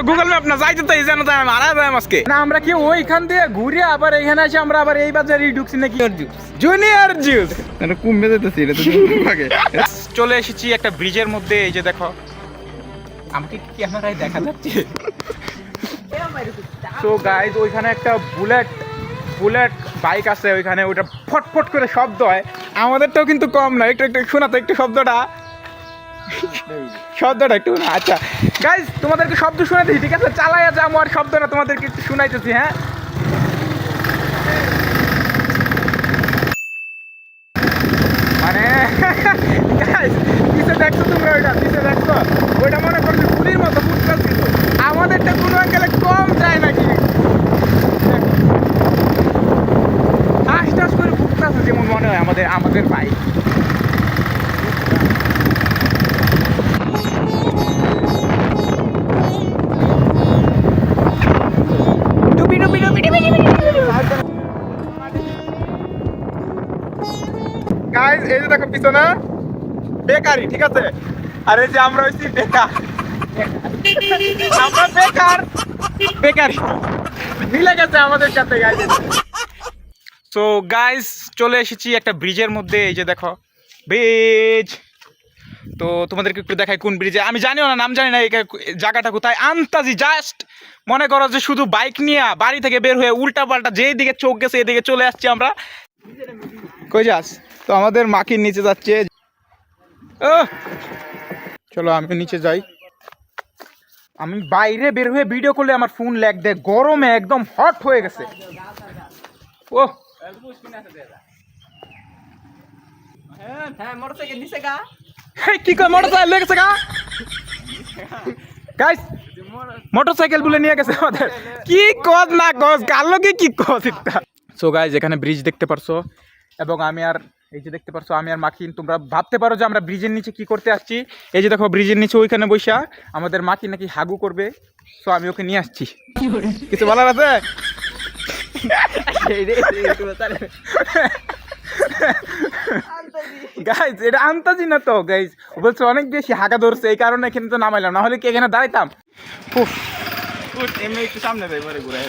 Google map না যাইতে তো এই জানো তাই মারা যায় আজকে না আমরা কি ওইখান দিয়ে ঘুরে আবার এখানে আসি আমরা আবার এই বাজারে ঢুকছি নাকি জুনিয়র জুস এটা কমবে যেতেছি এটা তো আগে চলে এসেছি একটা ব্রিজের মধ্যে এই যে দেখো আমাকে কি ক্যামেরায় দেখা যাচ্ছে সো গাইজ ওইখানে একটা বুলেট বাইক আছে ওইখানে ওইটা ফটফট করে শব্দ হয় আমাদেরটাও কিন্তু কম না একটু একটু শোনাতো একটু শব্দটা একটু না আচ্ছা গাইজ তোমাদেরকে শব্দ শোনাতেছি ঠিক আছে চালাইয়া যাবো আর শব্দটা তোমাদেরকে একটু শোনাইতেছি হ্যাঁ মানে গাইজ পিছে দেখছো তোমরা পিছে দেখছো ওইটা মনে করছো গুলির মতো ফুটবল ছিল আমাদেরটা কোনো অ্যাঙ্গেলে কম যায় নাকি হাস করে ফুটতেছে যেমন মনে হয় আমাদের বাইক গাইস এই যে দেখো পিছনে বেকারি ঠিক আছে আর এই যে আমরা হইছি বেকার আমরা বেকারি মিলে গেছে আমাদের সাথে গাইস সো গাইস চলে এসেছি একটা ব্রিজের মধ্যে এই যে দেখো ব্রিজ তো তোমাদেরকে একটু দেখাই কোন ব্রিজে আমি জানিও না নাম জানি না এই জায়গাটা কোথায় আন্তাজি জাস্ট মনে করো যে শুধু বাইক নিয়ে বাড়ি থেকে বের হয়ে উল্টা পাল্টা যেই দিকে চোখ গেছে এদিকে চলে আসছি আমরা কই যাস তো আমাদের মাকির নিচে যাচ্ছে চলো আমি নিচে যাই আমি বাইরে বের হয়ে ভিডিও করলে আমার ফোন ল্যাগ দেয় গরমে একদম হট হয়ে গেছে ও কি কয় মোটরসাইকেল লেগেছে গা গাইস মোটরসাইকেল বলে নিয়ে গেছে আমাদের কি কজ না কজ কালো কি কজ এটা সো গাইস এখানে ব্রিজ দেখতে পারছো এবং আমি আর এই যে দেখতে পারছো আমি আর মাকিন তোমরা ভাবতে পারো যে আমরা ব্রিজের নিচে কি করতে আসছি এই যে দেখো ব্রিজের নিচে ওইখানে বসা আমাদের মাকি নাকি হাগু করবে সো আমি ওকে নিয়ে আসছি কিছু বলার আছে গাইজ এটা আন্তাজি না তো গাইজ বলছে অনেক বেশি হাগা ধরছে এই কারণে এখানে তো নামাইলাম না হলে কি এখানে দাঁড়াইতাম এমনি একটু সামনে যাই পরে ঘুরে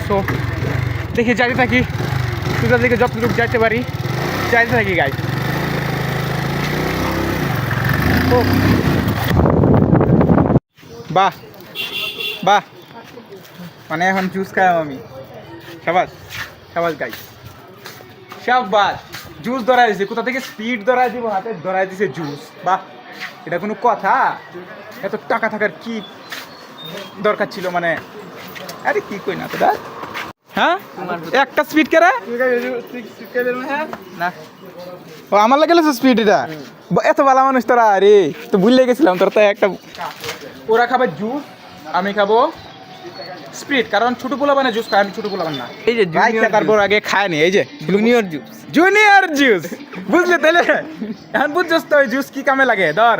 তো দেখি যাইতে থাকি সোজা দিকে যতটুকু যাইতে পারি যাইতে থাকি গাইজ বাহ বাহ মানে এখন জুস খাই আমি সাবাস গাইজ সাবাস জুস ধরাই দিছে কোথা থেকে স্পিড ধরাই দিব হাতে ধরাই দিছে জুস বাহ এটা কোনো কথা এত টাকা থাকার কি দরকার ছিল মানে আরে কি কই না তোরা হ্যাঁ একটা স্পিড কেরা না ও আমার লাগে স্পিড এটা এত ভালো মানুষ তোরা আরে তো ভুলে গেছিলাম তোরা তো একটা ওরা খাবে জুস আমি খাবো স্পিড কারণ ছোট পোলা বানা জুস খায় আমি ছোট পোলা বানা এই যে তারপর আগে খায় নি এই যে জুনিয়র জুস বুঝলে তাহলে এখন বুঝছস তো ওই জুস কি কামে লাগে ধর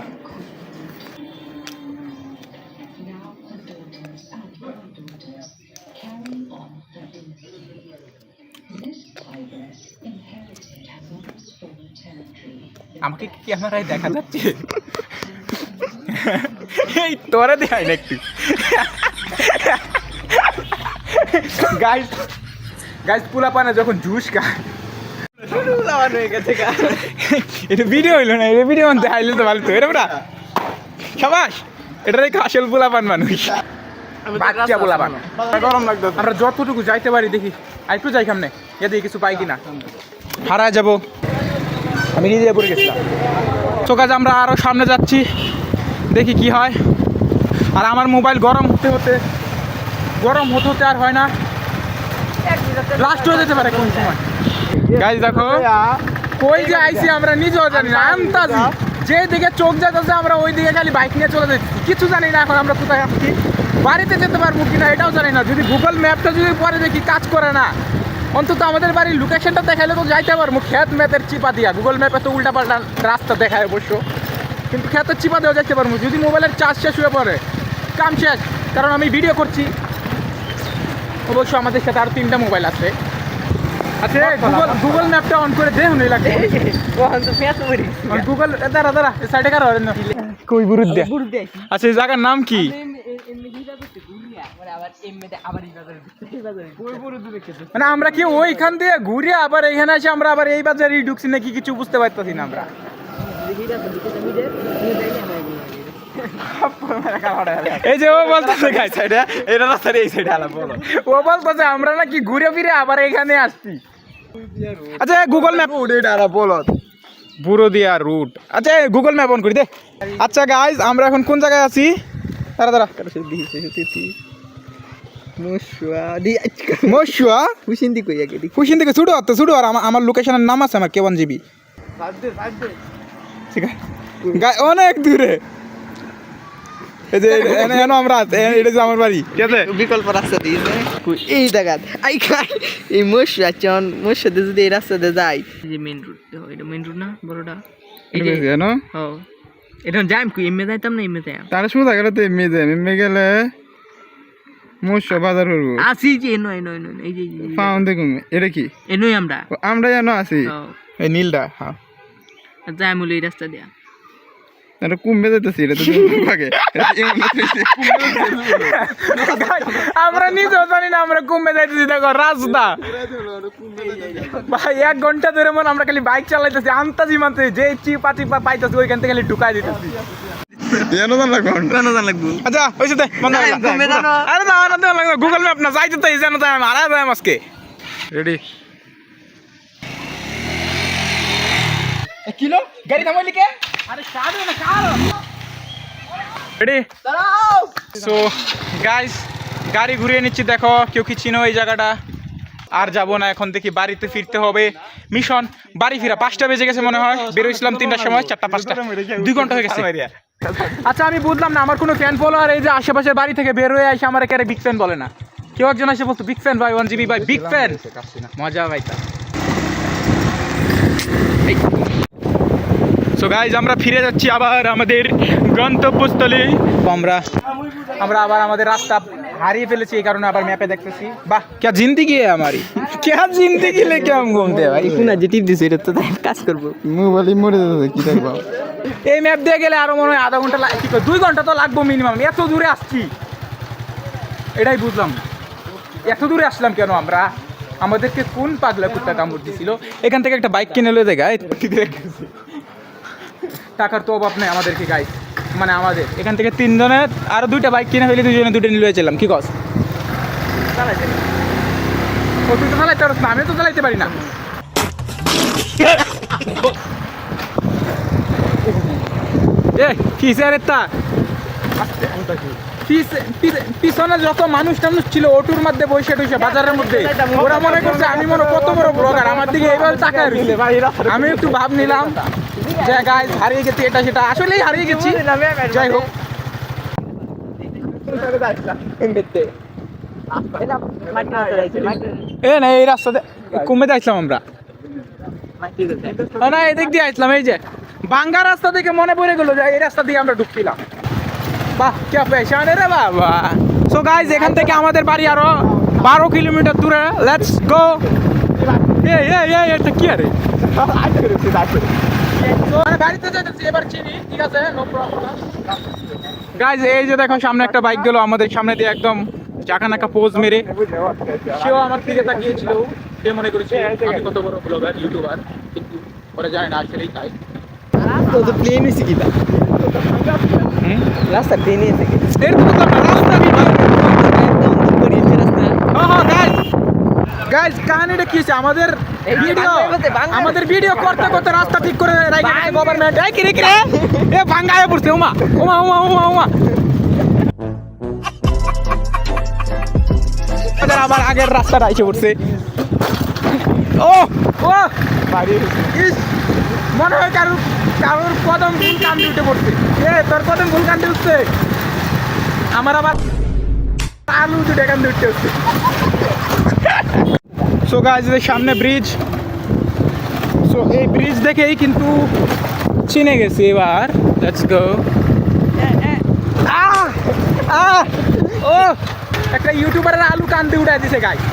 আমাকে কি ক্যামেরায় দেখা যাচ্ছে এই তোরে দেখাই না একটু গাইস পোলা পানা যখন জুস খায় এটা ভিডিও হইলো না এটা ভিডিও আনতে হাইলে তো ভালো তো এটা বড়া সাবাস এটারই আসল পোলা পান মানুষ বাচ্চা পোলা পান গরম লাগতো আমরা যতটুকু যাইতে পারি দেখি একটু যাই সামনে দেখি কিছু পাই কিনা হারায় যাবো আমি নিজে পড়ে গেছিলাম তো কাজ আমরা আরো সামনে যাচ্ছি দেখি কি হয় আর আমার মোবাইল গরম হতে আর হয় না ব্লাস্ট হয়ে যেতে পারে কোন সময় গাইস দেখো কই যে আইছি আমরা নিজেও জানি না আন্তাজি যে দিকে চোখ যাচ্ছে আমরা ওই দিকে খালি বাইক নিয়ে চলে যাচ্ছি কিছু জানি না এখন আমরা কোথায় আসছি বাড়িতে যেতে পারবো কিনা এটাও জানি না যদি গুগল ম্যাপটা যদি পরে দেখি কাজ করে না অন্তত আমাদের বাড়ির লোকেশনটা দেখাইলে তো যাইতে পারবো খেত ম্যাপের চিপা দিয়া গুগল ম্যাপে তো উল্টা পাল্টা রাস্তা দেখায় অবশ্য কিন্তু খেতের চিপা দেওয়া যাইতে পারবো যদি মোবাইলের চার্জ শেষ হয়ে পড়ে কাম শেষ কারণ আমি ভিডিও করছি অবশ্য আমাদের সাথে আরও 3টা মোবাইল আছে আচ্ছা গুগল ম্যাপটা অন করে দে হই লাগে গুগল দাঁড়া এই সাইডে কার কই বুরুদ দে আচ্ছা এই জায়গার নাম কি মানে আমরা কি ওইখান দিয়ে ঘুরে আবার এখানে এসে আমরা আবার এই বাজারে ঢুকছি নাকি কিছু বুঝতে পারতেছি না আমরা এই যে ও বলতেছে গাই সাইডে এটা রাস্তার এই সাইডে আলা বলো ও বলতেছে আমরা নাকি ঘুরে ফিরে আবার এখানে আসছি আচ্ছা গুগল ম্যাপ এটা আলা বলো বুরুদিয়া রুট আচ্ছা গুগল ম্যাপ অন করি দে আচ্ছা গাইস আমরা এখন কোন জায়গায় আছি দাঁড়া মশুয়া হুসিন্দি ছুটো আর আমার লোকেশনের নাম আছে আমার কেমন জিবি ঠিক আছে অনেক দূরে এই যে আমরা এটা যে আমার বাড়ি ঠিক আছে বিকল্প রাস্তা দিয়েছে এই জায়গা এই মশুয়া মশুয়াতে যদি এই রাস্তাতে যাই যে মেন রুট এটা মেন রুট না বড়টা এটা যাইম কি এমএ যাইতাম না এমএ যাইম তাহলে শুধু গেলে তো এমএ গেলে মশুয়া বাজার করবো আসি যে নয় এই যে ফাউন্ড দেখুন এটা কি এনই আমরা জানো আছি এই নীলটা হ্যাঁ যাইম এই রাস্তা দিয়া এটা কুম্ভে যেতেছি এটা তো আগে আমরা নিজেও জানি না আমরা কুম্ভে যাইতেছি দেখো রাস্তা ভাই 1 ঘন্টা ধরে মনে আমরা খালি বাইক চালাইতেছি আন্তাজি মানতে যে চিপা পাইতেছি ওইখান থেকে খালি ঢুকাই দিতেছি আচ্ছা ওই সাথে গুগল ম্যাপ না যাইতে তো জানো তাই মারা যায় আজকে রেডি কিলো গাড়ি থামাইলি কে আরে সাড়ে না কার রেডি দাঁড়াও সো গাইস গাড়ি ঘুরিয়ে নিচ্ছি দেখো কেউ কি চিনো এই জায়গাটা আর যাবো না এখন দেখি বাড়িতে ফিরতে হবে মিশন বাড়ি ফিরা 5টা বেজে গেছে মনে হয় বেরোইছিলাম 3টার সময় 4টা 5টা 2 ঘন্টা হয়ে গেছে আচ্ছা আমি বুঝলাম না আমার কোনো ফ্যান ফলোয়ার এই যে আশেপাশের বাড়ি থেকে বের হয়ে আসে আমার একেবারে বিগ ফ্যান বলে না কেউ একজন এসে বলতো বিগ ফ্যান ভাই 1GB ভাই বিগ ফ্যান মজা ভাই তা সো গাইজ আমরা ফিরে যাচ্ছি আবার আমাদের গন্তব্যস্থলে আমরা আবার আমাদের রাস্তা হারিয়ে ফেলেছি এই কারণে আবার ম্যাপে দেখতেছি বাহ क्या जिंदगी है हमारी क्या जिंदगी लेके हम घूमते हैं भाई কোন যেটি দিছে এটা তো কাজ করব মোবাইল মরে যাবে কি দেখব এই ম্যাপ দিয়ে গেলে আরো মনে হয় আধা ঘন্টা কি 2 ঘন্টা তো লাগবে মিনিমাম এত দূরে আসছি এটাই বুঝলাম এত দূরে আসলাম কেন আমরা আমাদেরকে কোন পাগলা কুত্তা কামড় দিছিল এখান থেকে একটা বাইক কিনে লয়ে দেখায় টাকার তো অভাব নেই আমাদেরকে গাইস মানে আমাদের এখান থেকে 3 জনের আরো 2টা বাইক কিনে ফেলে 2 জনে 2টা নিয়ে চললাম কি কস ও তুই তো চালাইতে পারিস না আমি তো চালাইতে পারি না এ কি স্যার তা পিছনে যত মানুষ টানুষ ছিল ওটুর মধ্যে বসে টুসে বাজারের মধ্যে ওরা মনে করছে আমি মনে কত বড় ব্লগার আমার দিকে এইভাবে তাকায় রইছে আমি একটু ভাব নিলাম যে গাইস হারিয়ে গেছি এটা সেটা আসলেই হারিয়ে গেছি যাই হোক এ না এই রাস্তাতে কমে যাইছিলাম আমরা না এদিক দিয়ে আসলাম এই যে বাঙ্গা রাস্তা থেকে মনে পড়ে গেল যে এই রাস্তা দিয়ে আমরা ঢুকছিলাম বাহ কে পেশানে রে বাবা সো গাইস এখান থেকে আমাদের বাড়ি আরো 12 কিলোমিটার দূরে লেটস গো এটা কি আরে মানে বাড়িতে যাইতেছি এবার চিনি ঠিক আছে নো প্রবলেম গাইস এই যে দেখো সামনে একটা বাইক গেল আমাদের সামনে দিয়ে একদম চাকানাকা পোজ মেরে সেও আমার দিকে তাকিয়েছিল সে মনে করেছে আমি কত বড় ব্লগার ইউটিউবার কিন্তু ওরা যায় না আসলেই তাই তো প্লেন হইছে কি তা রাস্তা প্লেন হইছে কি এর তো রাস্তা গাইস কাহিনীটা কি আছে আমাদের ভিডিও করতে করতে রাস্তা ঠিক করে রাখা গভর্নমেন্ট এই কি রে এ ভাঙায় পড়ছে ওমা আবার আগের রাস্তাটা এসে পড়ছে ও মনে হয় কারোর কদম ভুল কান্দে উঠে পড়ছে তোর কদম ভুল কান্দে উঠছে আমার আবার আলু দুটো কান্দে উঠতে হচ্ছে সো গাইস সামনে ব্রিজ সো এই ব্রিজ দেখেই কিন্তু চিনে গেছি এবার লেটস গো ও একটা ইউটিউবারের আলু কান্দে উঠে দিছে গাইস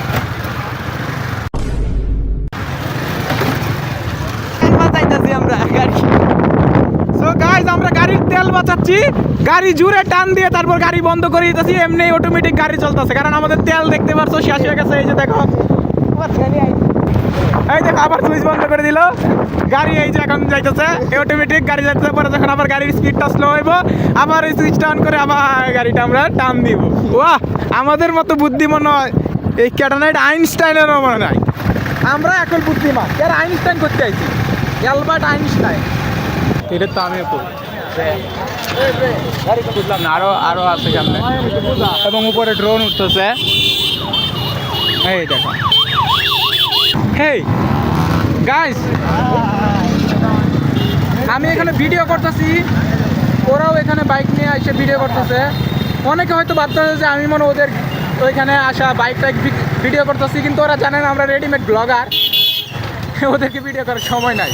চালাইতাছি আমরা গাড়ি। সো গাইস আমরা গাড়ির তেল বাঁচাচ্ছি, গাড়ি জুড়ে টান দিয়ে তারপর গাড়ি বন্ধ করে দিতেছি, এমনি অটোমেটিক গাড়ি চলতেছে, কারণ আমাদের তেল দেখতে পারছো শেষ হয়ে গেছে। এই যে দেখো, এই দেখো আবার সুইচ বন্ধ করে দিল, গাড়ি এই যে এখন যাইতেছে অটোমেটিক গাড়ি যাইতেছে। পরে যখন আবার গাড়ির স্পিডটা স্লো হইব আবার এই সুইচটা অন করে আবার গাড়িটা আমরা টান দিব। বাহ, আমাদের মতো বুদ্ধি মনে হয় এই ক্যাটানাইট আইনস্টাইনেরও মনে নাই। আমরা এখন বুদ্ধিমান, এর আইনস্টাইন করতে আইছি, অ্যালবার্ট আইনস্টাইন। এটা তো আমিও করি, বুঝলাম না, আরো আছে সামনে এবং উপরে ড্রোন উঠতেছে। এই দেখো, হেই গাইস, আমি এখানে ভিডিও করতেছি, ওরাও এখানে বাইক নিয়ে এসে ভিডিও করতেছে। অনেকে হয়তো ভাবতেছে যে আমি মনে ওদের ওইখানে আসা বাইক টাইক ভিডিও করতেছি, কিন্তু ওরা জানে না আমরা রেডিমেড ব্লগার, ওদেরকে ভিডিও করার সময় নাই।